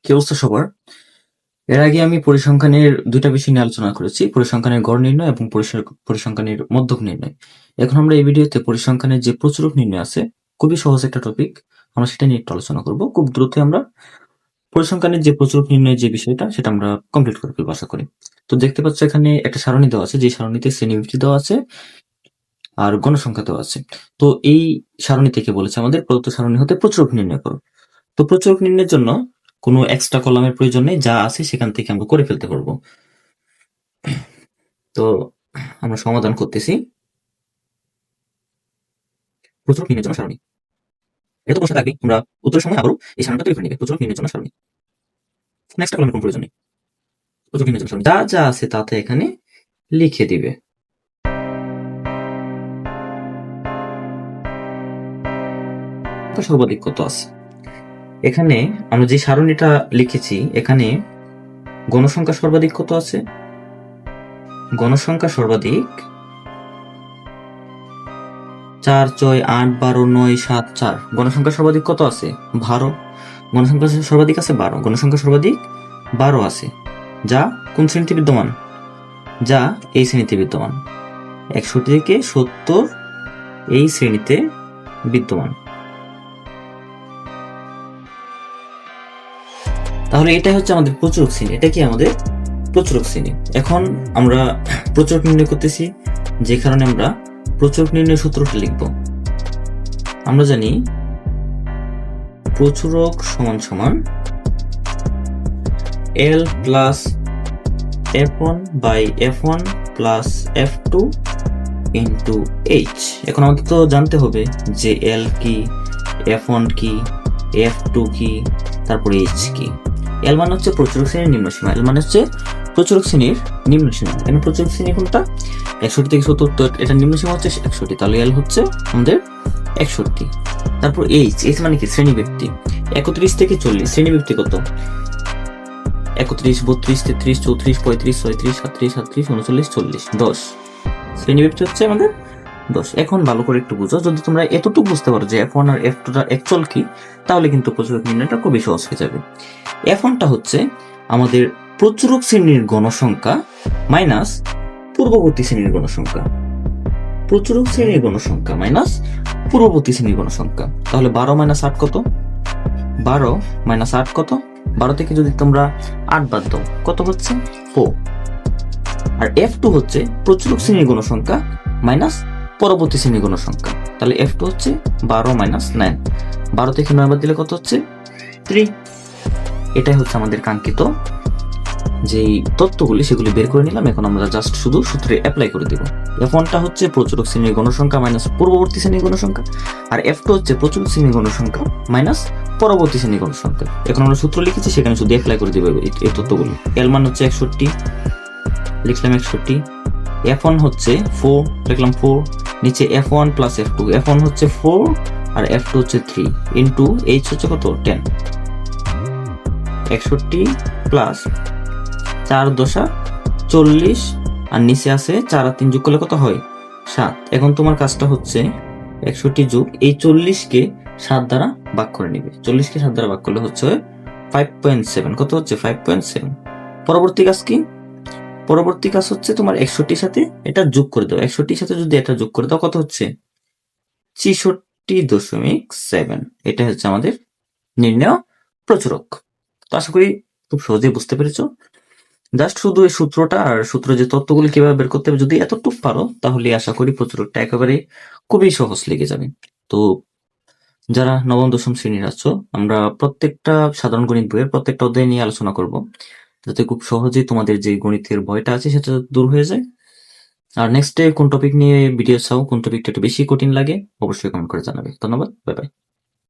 কি অবস্থা সবার? এর আগে আমি পরিসংখ্যানের দুইটা বিষয় নিয়ে আলোচনা করেছি, পরিসংখ্যানের গড় নির্ণয় এবং পরিসংখ্যানের মধ্যক নির্ণয়। এখন আমরা এই ভিডিওতে পরিসংখ্যানের যে প্রচুরক নির্ণয় আছে, খুবই সহজ একটা টপিক, আমরা সেটা নিয়ে একটু আলোচনা করব। খুব দ্রুত আমরা পরিসংখ্যানের যে প্রচুরক নির্ণয়ের যে বিষয়টা সেটা আমরা কমপ্লিট করে ফেলবো আশা করি। তো দেখতে পাচ্ছ এখানে একটা সারণী দেওয়া আছে, যে সারণীতে শ্রেণীবিভক্তি দেওয়া আছে আর গণসংখ্যা দেওয়া আছে। তো এই সারণী থেকে বলেছে আমাদের প্রদত্ত সারণী হতে প্রচুরক নির্ণয় করো। তো প্রচুরক নির্ণয়ের জন্য কোনো এক্সট্রা কলামের প্রয়োজন নেই, যা আছে সেখান থেকে আমরা করে ফেলতে পারবো। তো আমরা সমাধান করতেছি প্রচুরক নির্ণয়ের জন্য সারণী। এটা তো প্রশ্ন থাকবেই, তোমরা উত্তরের সময় আবারও এই সারণীটা তৈরি করে নিবে। প্রচুরক নির্ণয়ের জন্য সারণী, এক্সট্রা কলামের কোনো প্রয়োজন নেই। প্রচুরক নির্ণয়ের জন্য সারণী যা যা আছে তাতে এখানে লিখে দিবে। সর্বাধিক কত আছে এখানে আমরা যে সারণীটা লিখেছি, এখানে গণসংখ্যা সর্বাধিক কত আছে? গণসংখ্যা সর্বাধিক 4, 6, 8, 12, 9, 7, 4। গণসংখ্যা সর্বাধিক কত আছে? 12। গণসংখ্যা সর্বাধিক আছে 12। গণসংখ্যা সর্বাধিক 12 আছে, যা কোন শ্রেণীতে বিদ্যমান? যা এই শ্রেণীতে বিদ্যমান। 61 থেকে 70 এই শ্রেণীতে বিদ্যমান। তাহলে এটাই হচ্ছে আমাদের প্রচুরক শ্রেণী। এটা কি আমাদের প্রচুরক শ্রেণী। এখন আমরা প্রচুরক নির্ণয় করতেছি, যে কারণে আমরা প্রচুরক নির্ণয় সূত্রটা লিখব। আমরা জানি প্রচুরক সমান সমান L plus F1 by F1 plus F2 into H। এখন আমাদের তো জানতে হবে যে L কি, F1 কি, F2 কি, তারপরে H কি। L মানে হচ্ছে প্রচুরক শ্রেণীর নিম্ন সীমা। L মানে হচ্ছে প্রচুরক শ্রেণীর নিম্ন সীমা। এখানে প্রচুরক শ্রেণী কোনটা? 61 থেকে 70, তো এটা নিম্ন সীমা হচ্ছে 61, তাহলে L হচ্ছে আমাদের 61। তারপর H মানে কি? শ্রেণীব্যক্তি। 31 থেকে 40 শ্রেণীব্যক্তি কত? 31, 32, 33, 34, 35, 36, 37, 38, 39, 40, 10। শ্রেণীব্যক্তি হচ্ছে আমাদের 10। এখন ভালো করে একটু বুঝো, যদি তোমরা এতটুকু বুঝতে পারো যে F1 আর F2 টা অ্যাকচুয়াল কি, তাহলে কিন্তু প্রচুরক নির্ণয়টা খুবই সহজ হয়ে যাবে। F1 টা হচ্ছে আমাদের প্রচুরক শ্রেণীর গণসংখ্যা মাইনাস পূর্ববর্তী শ্রেণীর গণসংখ্যা। প্রচুরক শ্রেণীর গণসংখ্যা মাইনাস পূর্ববর্তী শ্রেণীর গণসংখ্যা। তাহলে 12 মাইনাস 8 কত? 12 মাইনাস 8 কত? 12 থেকে যদি তোমরা 8 বাদ দাও, কত হচ্ছে? 4। আর F2 হচ্ছে প্রচুরক শ্রেণীর গণসংখ্যা মাইনাস পরবর্তী শ্রেণীর গণসংখ্যা। তাহলে F2 হচ্ছে 12 মাইনাস 9। 12 থেকে 9 বাদ দিলে কত হচ্ছে? 3। এটাই হচ্ছে আমাদের কাঙ্ক্ষিত যেই তথ্যগুলি, সেগুলি বের করে নিলাম। এখন আমরা জাস্ট শুধু সূত্রে অ্যাপ্লাই করে দেব। F1 টা হচ্ছে প্রচুরক শ্রেণীর গণসংখ্যা মাইনাস পূর্ববর্তী শ্রেণীর গণসংখ্যা, আর F2 হচ্ছে প্রচুরক শ্রেণীর গণসংখ্যা মাইনাস পরবর্তী শ্রেণীর গণসংখ্যা। এখন আমরা সূত্র লিখেছি, সেখানে শুধু অ্যাপ্লাই করে দেব এই তথ্যগুলি। L মান হচ্ছে 61, লিখলাম 61। F1 হচ্ছে 4, লিখলাম 4। নিচে F1 প্লাস F2, F1 হচ্ছে 4 আর F2 হচ্ছে 3 ইন্টু H হচ্ছে কত? 10। 61 প্লাস 4 দশা 40, আর নিচে আছে 4 আর 3 যোগ করলে কত হয়? 7। এখন তোমার কাজটা হচ্ছে 61 যোগ এই 40 কে 7 দ্বারা ভাগ করে নিবে। 40 কে 7 দ্বারা ভাগ করলে হচ্ছে 5.7। কত হচ্ছে? 5.7। পরবর্তী কাজ কি? পরবর্তী কাজ হচ্ছে তোমার 61 সাথে এটা যোগ করে দাও। 61 সাথে যদি এটা যোগ করে দাও, কত হচ্ছে? 66.7। এটা হচ্ছে আমাদের নির্ণয় প্রচুরক। তো আশা করি খুব সহজেই বুঝতে পেরেছো। জাস্ট শুধু এই সূত্রটা আর সূত্র যে তথ্যগুলি কিভাবে বের করতে হবে, যদি এতটুকু পারো, তাহলে আশা করি প্রচুরকটা একেবারে খুবই সহজ লেগে যাবে। তো যারা নবম দশম শ্রেণীর আছো, আমরা প্রত্যেকটা সাধারণ গণিত বইয়ের প্রত্যেকটা অধ্যায় নিয়ে আলোচনা করব, যাতে খুব সহজেই তোমাদের যে গণিতের ভয়টা আছে সেটা দূর হয়ে যায়। আর নেক্সট ডে কোন টপিক নিয়ে ভিডিও চাও, কোন টপিকটা একটু বেশি কঠিন লাগে, অবশ্যই কমেন্ট করে জানাবে। ধন্যবাদ, বাই বাই।